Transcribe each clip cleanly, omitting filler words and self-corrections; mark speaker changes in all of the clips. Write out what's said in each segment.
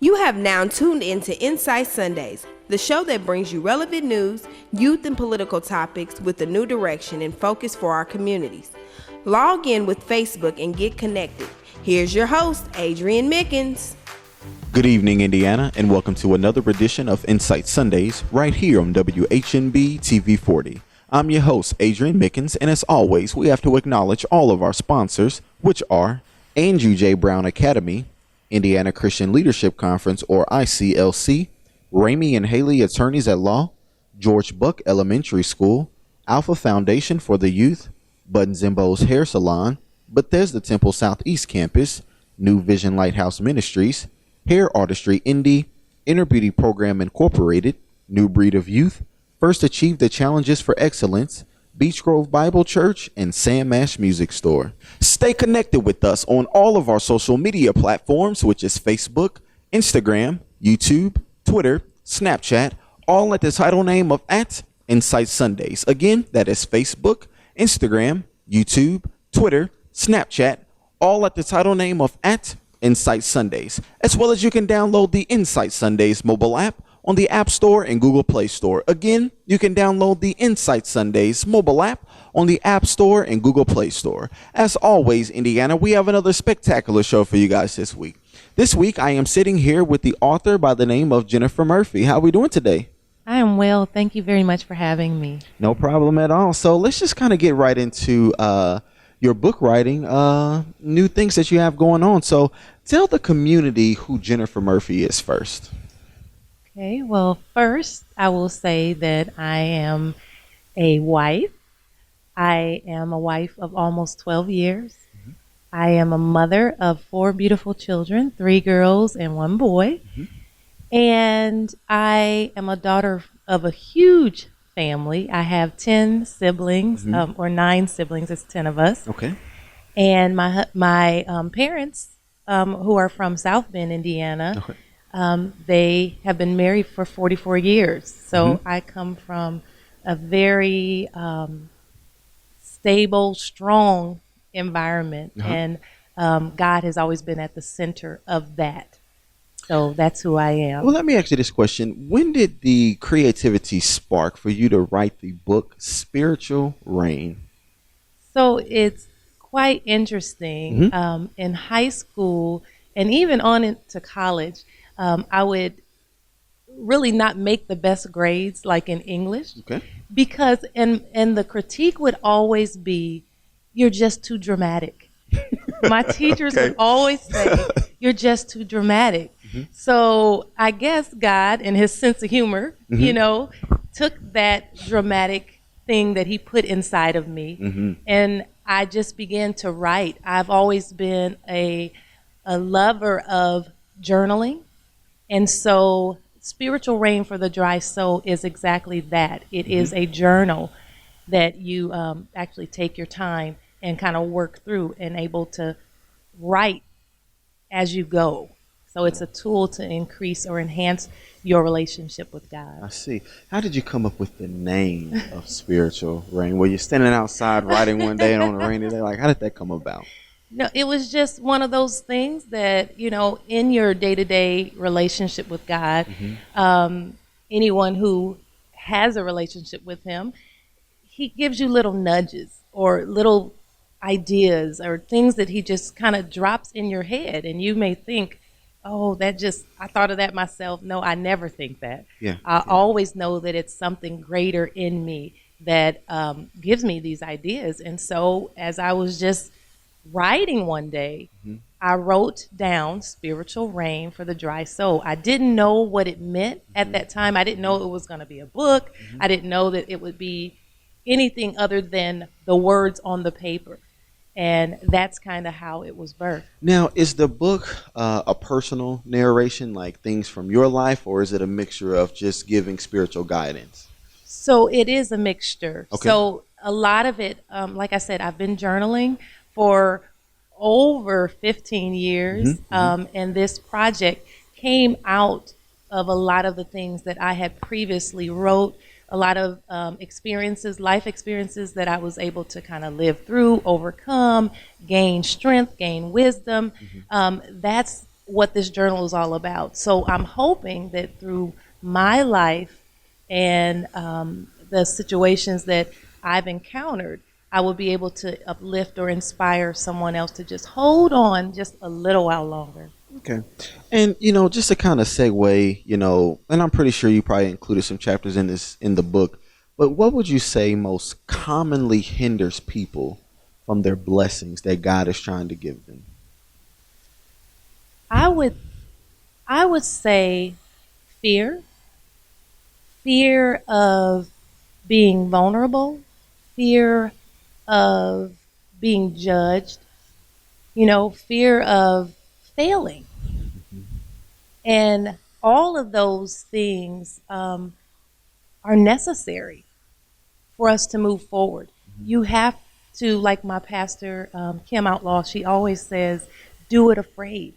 Speaker 1: You have now tuned into Insight Sundays, the show that brings you relevant news, youth, and political topics with a new direction and focus for our communities. Log in with Facebook and get connected. Here's your host, Adrian Mickens.
Speaker 2: Good evening, Indiana, and welcome to another edition of Insight Sundays right here on WHNB TV 40. I'm your host, Adrian Mickens, and as always, we have to acknowledge all of our sponsors, which are Andrew J. Brown Academy, Indiana Christian Leadership Conference, or ICLC, Ramey and Haley Attorneys at Law, George Buck Elementary School, Alpha Foundation for the Youth, Buttons and Bows Hair Salon, Bethesda Temple Southeast Campus, New Vision Lighthouse Ministries, Hair Artistry Indy, Inner Beauty Program Incorporated, New Breed of Youth, First Achieve the Challenges for Excellence, Beach Grove Bible Church, and Sam Ash Music Store. Stay connected with us on all of our social media platforms, which is Facebook, Instagram, YouTube, Twitter, Snapchat, all at the title name of @Insight Sundays. Again, that is Facebook, Instagram, YouTube, Twitter, Snapchat, all at the title name of @Insight Sundays. As well as you can download the Insight Sundays mobile app on the App Store and Google Play Store. Again, you can download the Insight Sundays mobile app on the App Store and Google Play Store. As always, Indiana, we have another spectacular show for you guys this week. This week, I am sitting here with the author by the name of Jennifer Murphy. How are we doing today?
Speaker 3: I am well. Thank you very much for having me.
Speaker 2: No problem at all. So let's just kind of get right into your book writing, new things that you have going on. So tell the community who Jennifer Murphy is first.
Speaker 3: Okay, well, first, I will say that I am a wife. I am a wife of almost 12 years. Mm-hmm. I am a mother of 4 beautiful children, 3 girls and 1 boy. Mm-hmm. And I am a daughter of a huge family. I have 10 siblings, or 9 siblings. It's 10 of us.
Speaker 2: Okay.
Speaker 3: And my parents, who are from South Bend, Indiana, okay. They have been married for 44 years. So I come from a very stable, strong environment. And God has always been at the center of that. So that's who I am.
Speaker 2: Well, let me ask you this question. When did the creativity spark for you to write the book Spiritual Rain?
Speaker 3: So it's quite interesting. In high school and even on into college, I would really not make the best grades, like in English, because and the critique would always be, "You're just too dramatic." My teachers would always say, "You're just too dramatic." So I guess God, in His sense of humor, took that dramatic thing that He put inside of me, and I just began to write. I've always been a lover of journaling. And so Spiritual Rain for the Dry Soul is exactly that. It is a journal that you actually take your time and kind of work through and able to write as you go. So it's a tool to increase or enhance your relationship with God.
Speaker 2: I see. How did you come up with the name of Spiritual Rain? Were you standing outside writing one day and on a rainy day? Like, how did that come about?
Speaker 3: No, it was just one of those things that, in your day-to-day relationship with God, anyone who has a relationship with Him, He gives you little nudges or little ideas or things that He just kind of drops in your head. And you may think, oh, I thought of that myself. No, I never think that. I always know that it's something greater in me that gives me these ideas. And so as I was just writing one day, I wrote down Spiritual Rain for the Dry Soul. I didn't know what it meant at that time. I didn't know it was going to be a book. I didn't know that it would be anything other than the words on the paper. And that's kind of how it was birthed.
Speaker 2: Now, is the book a personal narration, like things from your life, or is it a mixture of just giving spiritual guidance?
Speaker 3: So it is a mixture.
Speaker 2: Okay.
Speaker 3: So a lot of it, like I said, I've been journaling for over 15 years, and this project came out of a lot of the things that I had previously wrote, a lot of life experiences that I was able to kind of live through, overcome, gain strength, gain wisdom. That's what this journal is all about. So I'm hoping that through my life and the situations that I've encountered, I will be able to uplift or inspire someone else to just hold on just a little while longer.
Speaker 2: Okay. And just to kind of segue, and I'm pretty sure you probably included some chapters in the book, but what would you say most commonly hinders people from their blessings that God is trying to give them?
Speaker 3: I would say fear. Fear of being vulnerable, fear of being judged, fear of failing. And all of those things are necessary for us to move forward. You have to, like my pastor, Kim Outlaw, she always says, do it afraid.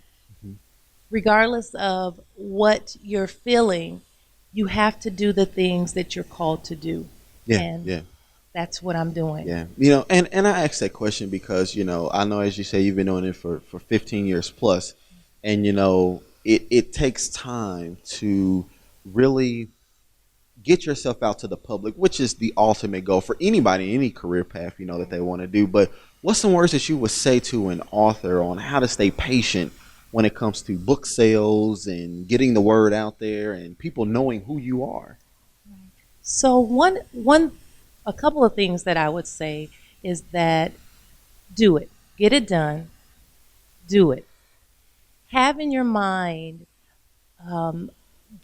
Speaker 3: Regardless of what you're feeling, you have to do the things that you're called to do. And that's what I'm doing.
Speaker 2: Yeah. And I asked that question because, I know, as you say, you've been doing it for 15 years plus. And, it takes time to really get yourself out to the public, which is the ultimate goal for anybody, any career path, that they want to do. But what's some words that you would say to an author on how to stay patient when it comes to book sales and getting the word out there and people knowing who you are?
Speaker 3: So a couple of things that I would say is that do it. Get it done. Do it. Have in your mind,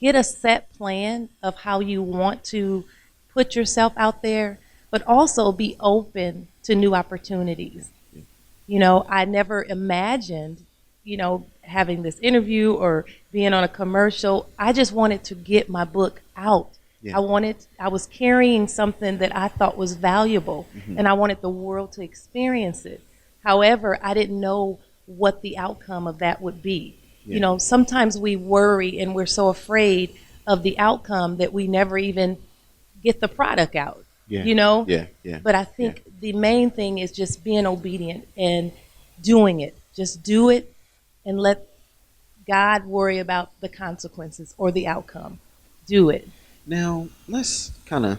Speaker 3: get a set plan of how you want to put yourself out there, but also be open to new opportunities. I never imagined, having this interview or being on a commercial. I just wanted to get my book out. Yeah. I was carrying something that I thought was valuable, and I wanted the world to experience it. However, I didn't know what the outcome of that would be. Yeah. Sometimes we worry and we're so afraid of the outcome that we never even get the product out. Yeah. But I think the main thing is just being obedient and doing it. Just do it and let God worry about the consequences or the outcome. Do it.
Speaker 2: Now, let's kind of,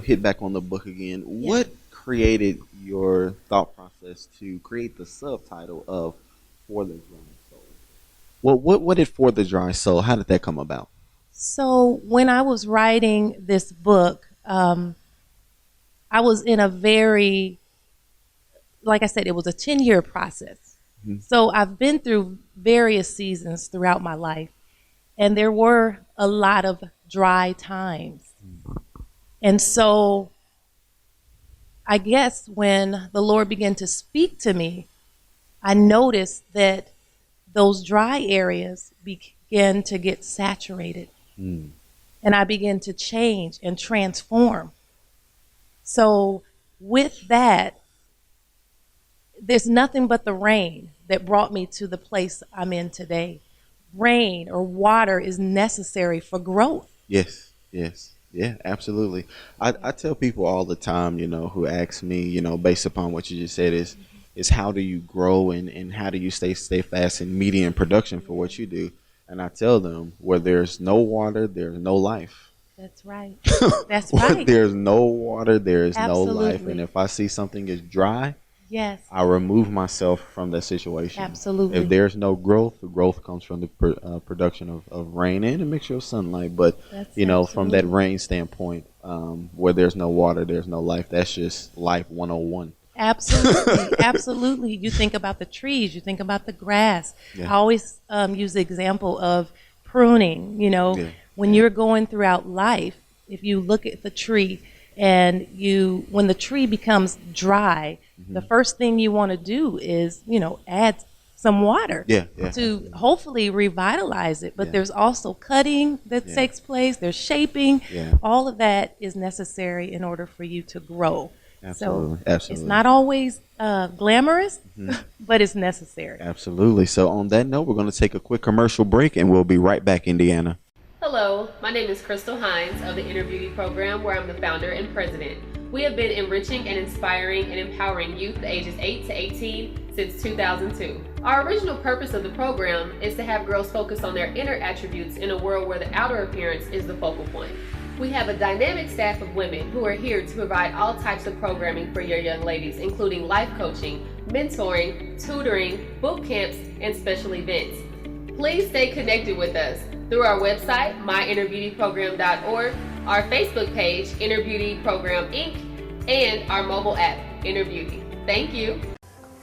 Speaker 2: hit back on the book again. Yeah. What created your thought process to create the subtitle of For the Dry Soul? Well, what did For the Dry Soul? How did that come about?
Speaker 3: So when I was writing this book, I was in a very, like I said, it was a 10-year process. Mm-hmm. So I've been through various seasons throughout my life, and there were a lot of dry times. And so I guess when the Lord began to speak to me, I noticed that those dry areas began to get saturated. And I began to change and transform. So with that, there's nothing but the rain that brought me to the place I'm in today. Rain or water is necessary for growth.
Speaker 2: Yes. Yeah, absolutely. I tell people all the time, who ask me, based upon what you just said, is how do you grow and how do you stay fast in media and production for what you do? And I tell them, where there's no water, there's no life.
Speaker 3: That's right. That's right.
Speaker 2: Where there's no water, there is no life. And if I see something is dry,
Speaker 3: yes, I
Speaker 2: remove myself from that situation.
Speaker 3: Absolutely.
Speaker 2: If there's no growth, the growth comes from the production of rain and a mixture of sunlight. But, from that rain standpoint, where there's no water, there's no life. That's just life 101.
Speaker 3: Absolutely. Absolutely. You think about the trees, you think about the grass. Yeah. I always use the example of pruning. When you're going throughout life, if you look at the tree and when the tree becomes dry, the first thing you want to do is, add some water to hopefully revitalize it. But there's also cutting that takes place. There's shaping. Yeah. All of that is necessary in order for you to grow.
Speaker 2: Absolutely.
Speaker 3: So it's not always glamorous, but it's necessary.
Speaker 2: Absolutely. So on that note, we're going to take a quick commercial break and we'll be right back, Indiana.
Speaker 4: Hello, my name is Crystal Hines of the Interviewee Program, where I'm the founder and president. We have been enriching and inspiring and empowering youth ages 8 to 18 since 2002. Our original purpose of the program is to have girls focus on their inner attributes in a world where the outer appearance is the focal point. We have a dynamic staff of women who are here to provide all types of programming for your young ladies, including life coaching, mentoring, tutoring, boot camps, and special events. Please stay connected with us through our website, myinnerbeautyprogram.org, our Facebook page, Inner Beauty Program Inc., and our mobile app, Inner Beauty. Thank you.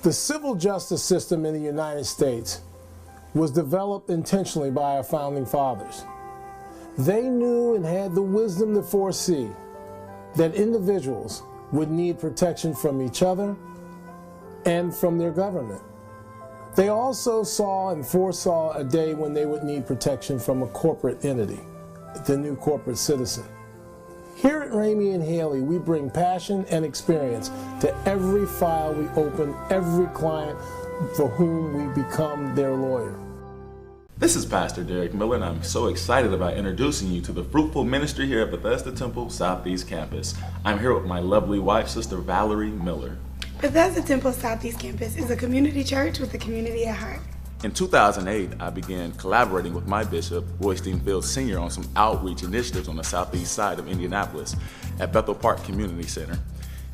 Speaker 5: The civil justice system in the United States was developed intentionally by our founding fathers. They knew and had the wisdom to foresee that individuals would need protection from each other and from their government. They also saw and foresaw a day when they would need protection from a corporate entity, the new corporate citizen. Here at Ramey and Haley, we bring passion and experience to every file we open, every client for whom we become their lawyer.
Speaker 6: This is Pastor Derek Miller, and I'm so excited about introducing you to the fruitful ministry here at Bethesda Temple Southeast Campus. I'm here with my lovely wife, Sister Valerie Miller.
Speaker 7: Bethesda Temple Southeast Campus is a community church with the community at heart.
Speaker 6: In 2008, I began collaborating with my bishop, Roystein Fields Sr., on some outreach initiatives on the southeast side of Indianapolis at Bethel Park Community Center.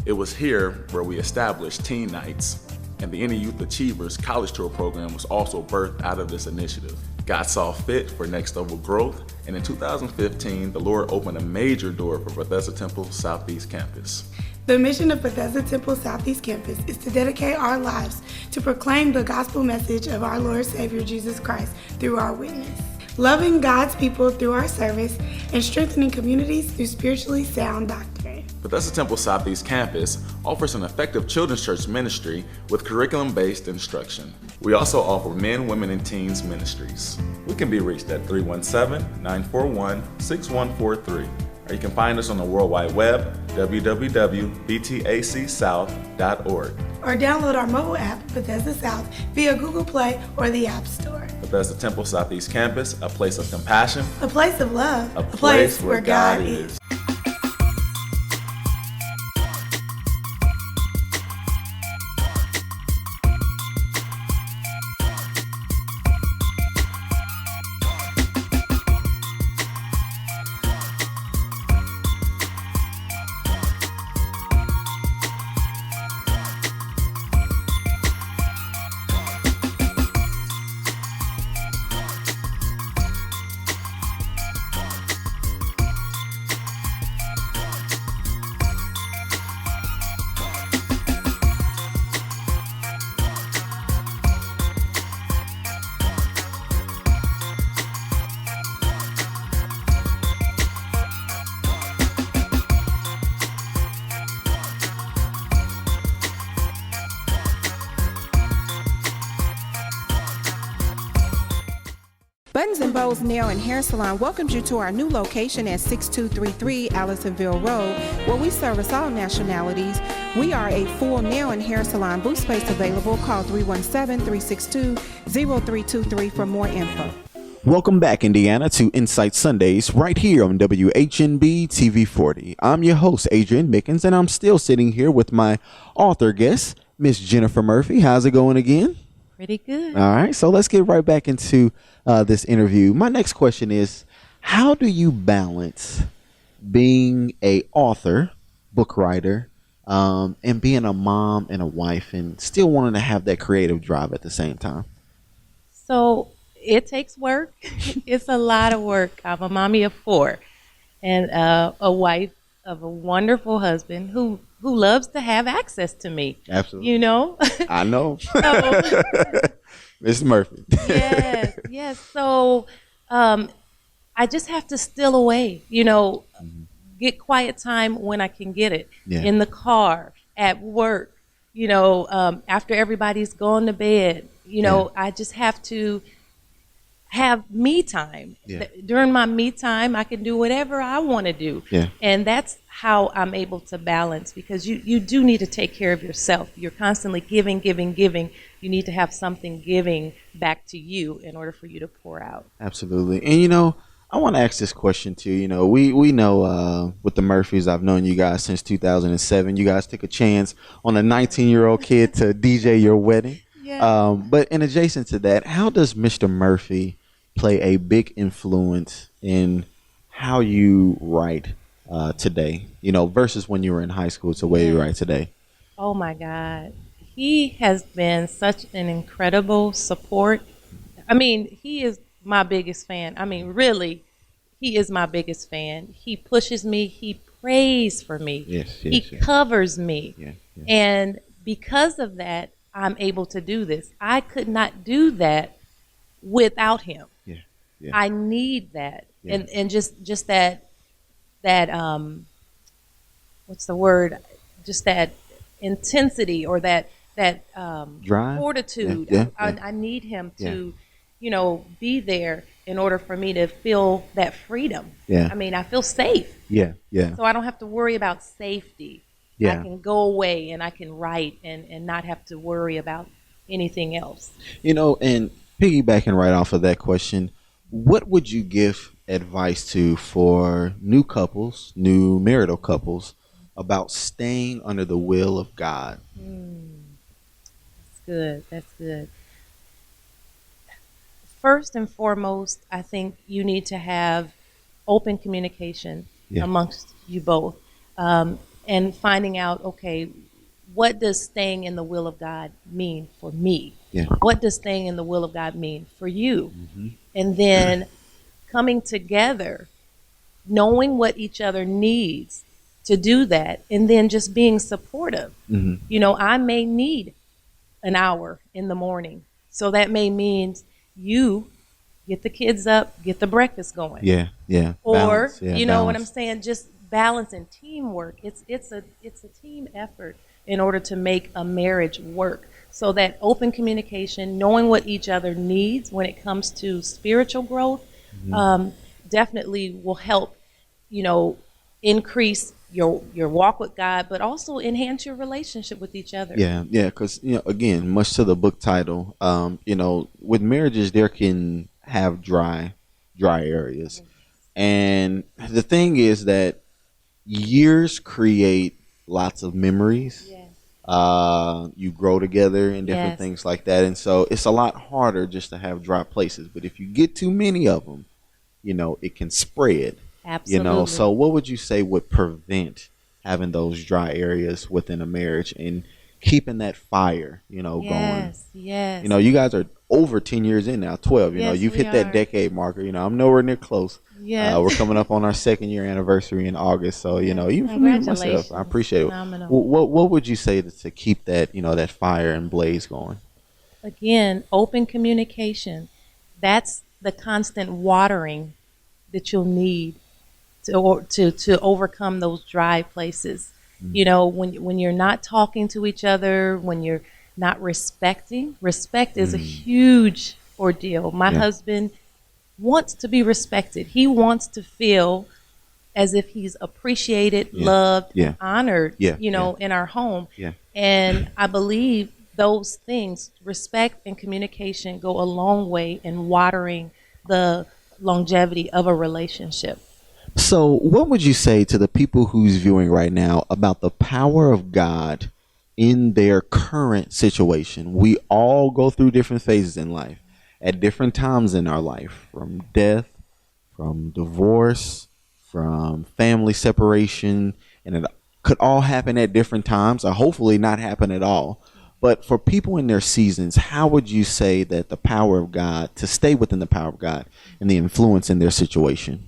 Speaker 6: It was here where we established Teen Nights, and the Inner Youth Achievers College Tour program was also birthed out of this initiative. God saw fit for next level growth, and in 2015, the Lord opened a major door for Bethesda Temple Southeast Campus.
Speaker 7: The mission of Bethesda Temple Southeast Campus is to dedicate our lives to proclaim the gospel message of our Lord Savior Jesus Christ through our witness, loving God's people through our service, and strengthening communities through spiritually sound doctrine.
Speaker 6: Bethesda Temple Southeast Campus offers an effective children's church ministry with curriculum-based instruction. We also offer men, women, and teens ministries. We can be reached at 317-941-6143. Or you can find us on the World Wide Web, www.btacsouth.org.
Speaker 7: Or download our mobile app, Bethesda South, via Google Play or the App Store.
Speaker 6: Bethesda Temple Southeast Campus, a place of compassion,
Speaker 7: a place of love,
Speaker 6: a place where God is.
Speaker 1: Buttons and Bows Nail and Hair Salon welcomes you to our new location at 6233 Allisonville Road, where we service all nationalities. We are a full nail and hair salon. Booth space available. Call 317-362-0323 for more info.
Speaker 2: Welcome back, Indiana, to Insight Sundays right here on WHNB TV 40. I'm your host, Adrian Mickens, and I'm still sitting here with my author guest, Miss Jennifer Murphy. How's it going again?
Speaker 3: Pretty good.
Speaker 2: All right, so let's get right back into this interview. My next question is, how do you balance being a author, book writer, and being a mom and a wife and still wanting to have that creative drive at the same time?
Speaker 3: So it takes work. It's a lot of work. I'm a mommy of 4 and a wife of a wonderful husband who loves to have access to me.
Speaker 2: Absolutely.
Speaker 3: You know?
Speaker 2: I know.
Speaker 3: So,
Speaker 2: Miss Murphy.
Speaker 3: Yes. So I just have to steal away, get quiet time when I can get it.
Speaker 2: Yeah.
Speaker 3: In the car, at work, after everybody's gone to bed, I just have to have me time.
Speaker 2: Yeah.
Speaker 3: During my me time, I can do whatever I want to do.
Speaker 2: Yeah.
Speaker 3: And that's how I'm able to balance, because you do need to take care of yourself. You're constantly giving. You need to have something giving back to you in order for you to pour out.
Speaker 2: Absolutely. And I want to ask this question too. We know with the Murphys, I've known you guys since 2007. You guys took a chance on a 19-year-old kid to DJ your wedding.
Speaker 3: Yeah.
Speaker 2: But in adjacent to that, how does Mr. Murphy play a big influence in how you write today? Versus when you were in high school to where you write today.
Speaker 3: Oh my God. He has been such an incredible support. I mean, he is my biggest fan. I mean, really, he is my biggest fan. He pushes me. He prays for me. He covers me. And because of that, I'm able to do this. I could not do that without him. I need that. And just that what's the word? Just that intensity or that
Speaker 2: drive,
Speaker 3: fortitude. I need him to, be there in order for me to feel that freedom. I mean, I feel safe. So I don't have to worry about safety. I can go away and I can write and not have to worry about anything else.
Speaker 2: And piggybacking right off of that question, what would you give advice to for new couples, new marital couples, about staying under the will of God?
Speaker 3: That's good. First and foremost, I think you need to have open communication amongst you both, and finding out, okay, what does staying in the will of God mean for me? What does staying in the will of God mean for you? And then coming together, knowing what each other needs to do that, and then just being supportive. I may need an hour in the morning, so that may mean you get the kids up, get the breakfast going. Or
Speaker 2: balance.
Speaker 3: you know what I'm saying, just balance and teamwork. It's a team effort in order to make a marriage work. So that open communication, knowing what each other needs when it comes to spiritual growth, definitely will help, increase your walk with God, but also enhance your relationship with each other.
Speaker 2: Because again, much to the book title, with marriages there can have dry areas, and the thing is that years create lots of memories. You grow together and different things like that, and so it's a lot harder just to have dry places. But if you get too many of them, it can spread.
Speaker 3: Absolutely.
Speaker 2: So what would you say would prevent having those dry areas within a marriage and keeping that fire, going?
Speaker 3: Yes.
Speaker 2: You guys are over 10 years in now, 12. You've hit that decade marker. I'm nowhere near close. We're coming up on our 2nd year anniversary in August. So, even for me myself, I appreciate it.
Speaker 3: Phenomenal.
Speaker 2: What would you say to keep that, that fire and blaze going?
Speaker 3: Again, open communication. That's the constant watering that you'll need to overcome those dry places. When you're not talking to each other, when you're not respecting, respect is a huge ordeal. My husband wants to be respected. He wants to feel as if he's appreciated, loved, honored, in our home. And I believe those things, respect and communication, go a long way in watering the longevity of a relationship.
Speaker 2: So what would you say to the people who's viewing right now about the power of God in their current situation? We all go through different phases in life at different times in our life, from death, from divorce, from family separation, and it could all happen at different times, or hopefully not happen at all. But for people in their seasons, how would you say that the power of God, to stay within the power of God and the influence in their situation?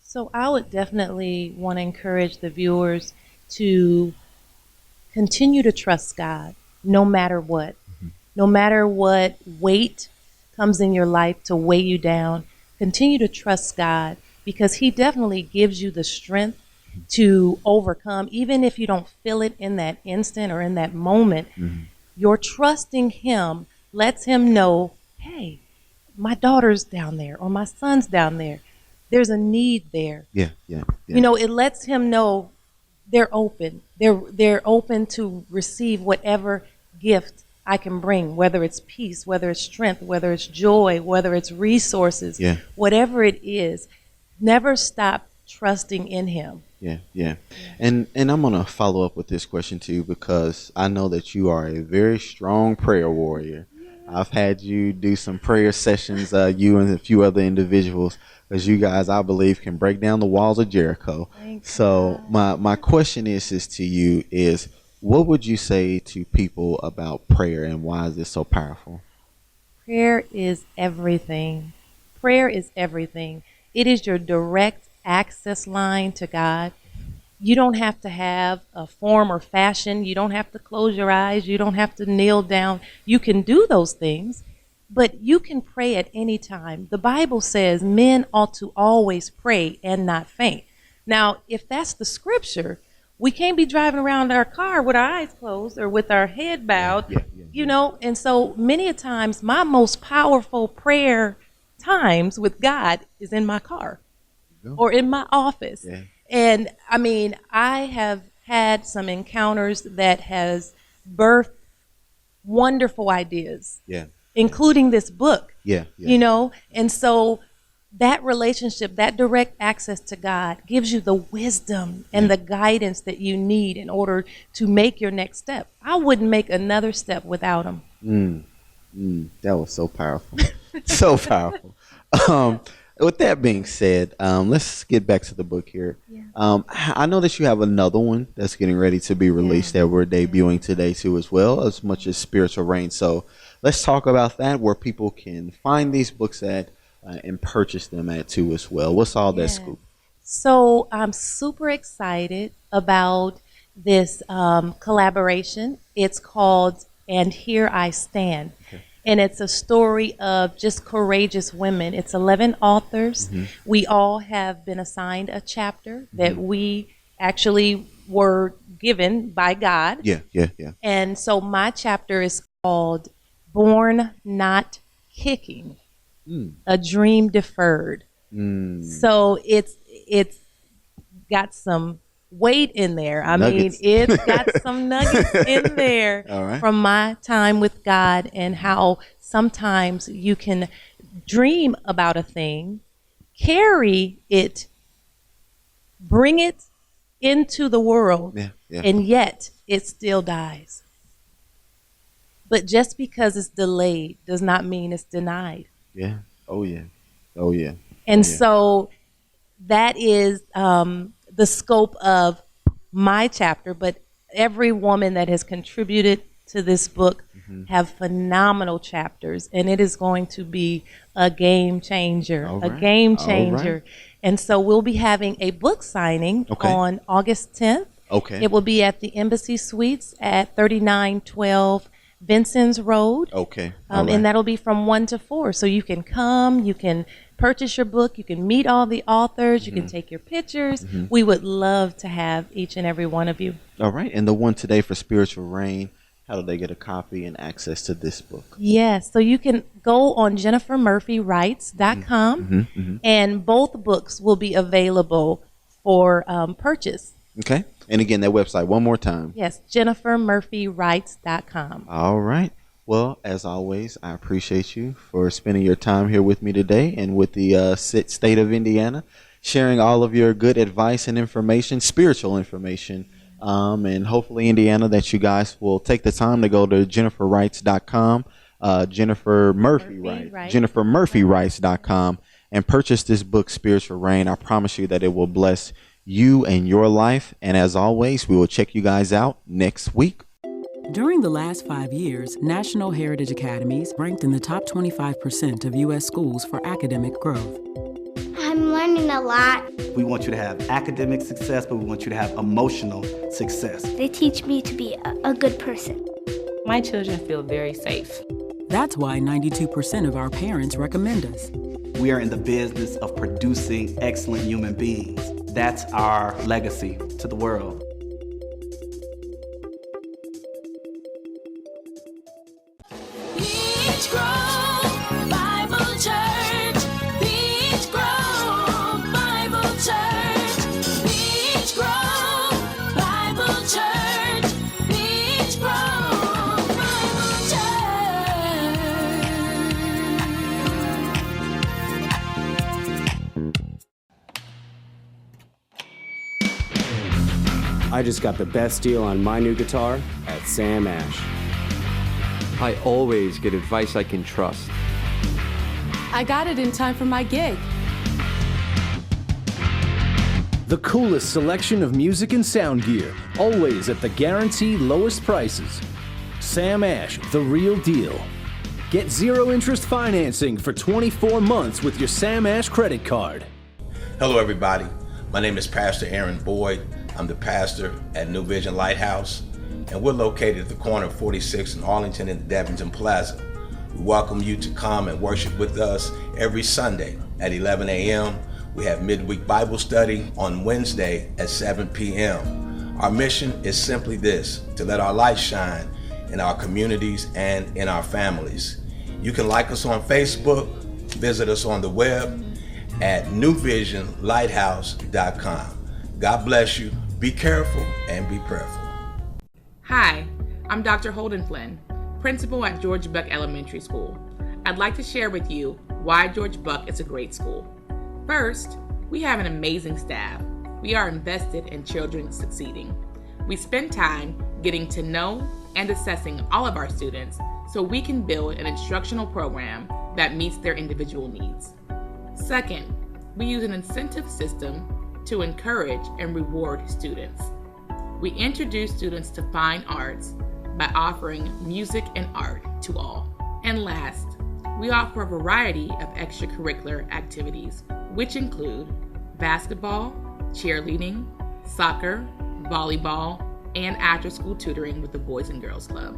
Speaker 3: So I would definitely want to encourage the viewers to continue to trust God no matter what. No matter what weight comes in your life to weigh you down, continue to trust God, because He definitely gives you the strength to overcome, even if you don't feel it in that instant or in that moment. Your trusting Him lets Him know, hey, my daughter's down there or my son's down there. There's a need there. It lets Him know they're open. They're open to receive whatever gift I can bring, whether it's peace, whether it's strength, whether it's joy, whether it's resources, whatever it is, never stop trusting in him.
Speaker 2: Yeah. And I'm going to follow up with this question too, because I know that you are a very strong prayer warrior. I've had you do some prayer sessions, you and a few other individuals, because you guys, I believe, can break down the walls of Jericho. So my question is to you is, what would you say to people about prayer, and why is this so powerful?
Speaker 3: Prayer is everything. Prayer is everything. It is your direct access line to God. You don't have to have a form or fashion. You don't have to close your eyes. You don't have to kneel down. You can do those things, but you can pray at any time. The Bible says men ought to always pray and not faint. Now, if that's the scripture, we can't be driving around our car with our eyes closed or with our head bowed, you know. And so many a times my most powerful prayer times with God is in my car or in my office. And I mean, I have had some encounters that has birthed wonderful ideas, including this book, you know. And so that relationship, that direct access to God gives you the wisdom and the guidance that you need in order to make your next step. I wouldn't make another step without him.
Speaker 2: That was so powerful. So powerful. With that being said, let's get back to the book here. I know that you have another one that's getting ready to be released that we're debuting today too, as well, as much as Spiritual Reign. So let's talk about that, where people can find these books at and purchase them at too as well. What's all that scoop?
Speaker 3: So I'm super excited about this collaboration. It's called And Here I Stand. And it's a story of just courageous women. It's 11 authors. We all have been assigned a chapter that we actually were given by God. And so my chapter is called Born Not Kicking, A Dream Deferred. So it's got some weight in there. I mean, it's got some nuggets in there from my time with God, and how sometimes you can dream about a thing, carry it, bring it into the world, and yet it still dies. But just because it's delayed does not mean it's denied. And so that is the scope of my chapter, but every woman that has contributed to this book have phenomenal chapters, and it is going to be a game changer, And so we'll be having a book signing on August 10th. It will be at the Embassy Suites at 3912 Benson's Road. And that'll be from 1 to 4. So you can come, you can purchase your book, you can meet all the authors, you can take your pictures. We would love to have each and every one of you.
Speaker 2: All right. And the one today for Spiritual Reign, how do they get a copy and access to this book?
Speaker 3: Yes. So you can go on JenniferMurphyWrites.com, and both books will be available for purchase.
Speaker 2: And again, that website one more time.
Speaker 3: Yes, JenniferMurphyWrites.com.
Speaker 2: All right. Well, as always, I appreciate you for spending your time here with me today and with the state of Indiana, sharing all of your good advice and information, spiritual information, and hopefully, Indiana, that you guys will take the time to go to JenniferWrites.com, JenniferMurphyWrites.com, and purchase this book, Spiritual Reign. I promise you that it will bless you and your life. And as always, we will check you guys out next week.
Speaker 8: During the last 5 years, National Heritage Academies ranked in the top 25% of U.S. schools for academic growth.
Speaker 9: I'm learning a lot.
Speaker 10: We want you to have academic success, but we want you to have emotional success.
Speaker 9: They teach me to be a good person.
Speaker 11: My children feel very safe.
Speaker 8: That's why 92% of our parents recommend us.
Speaker 10: We are in the business of producing excellent human beings. That's our legacy to the world.
Speaker 12: Beach Grove Bible Church. Beach Grove Bible Church. Beach Grove Bible Church. Beach Grove Bible Church.
Speaker 13: I just got the best deal on my new guitar at Sam Ash.
Speaker 14: I always get advice I can trust.
Speaker 15: I got it in time for my gig.
Speaker 16: The coolest selection of music and sound gear, always at the guaranteed lowest prices. Sam Ash, the real deal. Get zero interest financing for 24 months with your Sam Ash credit card.
Speaker 17: Hello everybody, my name is Pastor Aaron Boyd. I'm the pastor at New Vision Lighthouse, and we're located at the corner of 46th and Arlington and Devonton Plaza. We welcome you to come and worship with us every Sunday at 11 a.m. We have midweek Bible study on Wednesday at 7 p.m. Our mission is simply this, to let our light shine in our communities and in our families. You can like us on Facebook, visit us on the web at newvisionlighthouse.com. God bless you. Be careful and be prayerful.
Speaker 18: Hi, I'm Dr. Holden Flynn, principal at George Buck Elementary School. I'd like to share with you why George Buck is a great school. First, we have an amazing staff. We are invested in children succeeding. We spend time getting to know and assessing all of our students so we can build an instructional program that meets their individual needs. Second, we use an incentive system to encourage and reward students. We introduce students to fine arts by offering music and art to all. And last, we offer a variety of extracurricular activities, which include basketball, cheerleading, soccer, volleyball, and after-school tutoring with the Boys and Girls Club.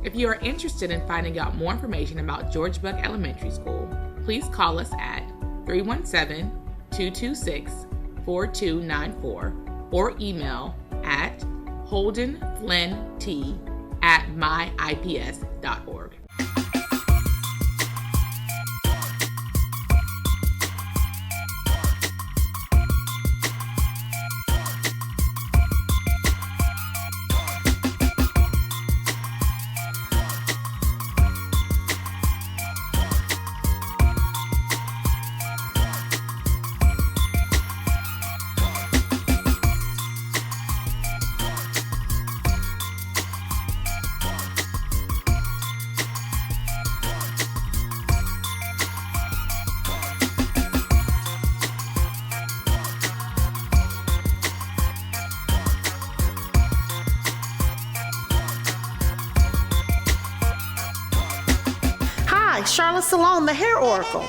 Speaker 18: If you are interested in finding out more information about George Buck Elementary School, please call us at 317-226-4294 or email at holdenflynnt@myips.org.
Speaker 19: Charlotte Salone, the Hair Oracle.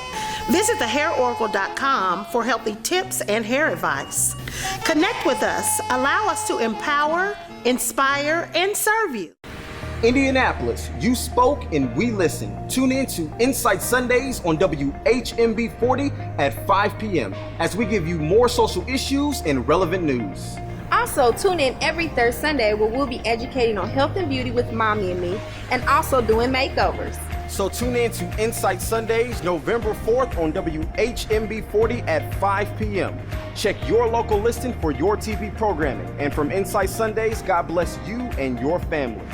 Speaker 19: Visit thehairoracle.com for healthy tips and hair advice. Connect with us. Allow us to empower, inspire, and serve you.
Speaker 20: Indianapolis, you spoke and we listened. Tune in to Insight Sundays on WHMB 40 at 5 p.m. as we give you more social issues and relevant news.
Speaker 1: Also, tune in every third Sunday where we'll be educating on health and beauty with Mommy and me, and also doing makeovers.
Speaker 20: So tune in to Insight Sundays, November 4th on WHMB 40 at 5 p.m. Check your local listing for your TV programming. And from Insight Sundays, God bless you and your family.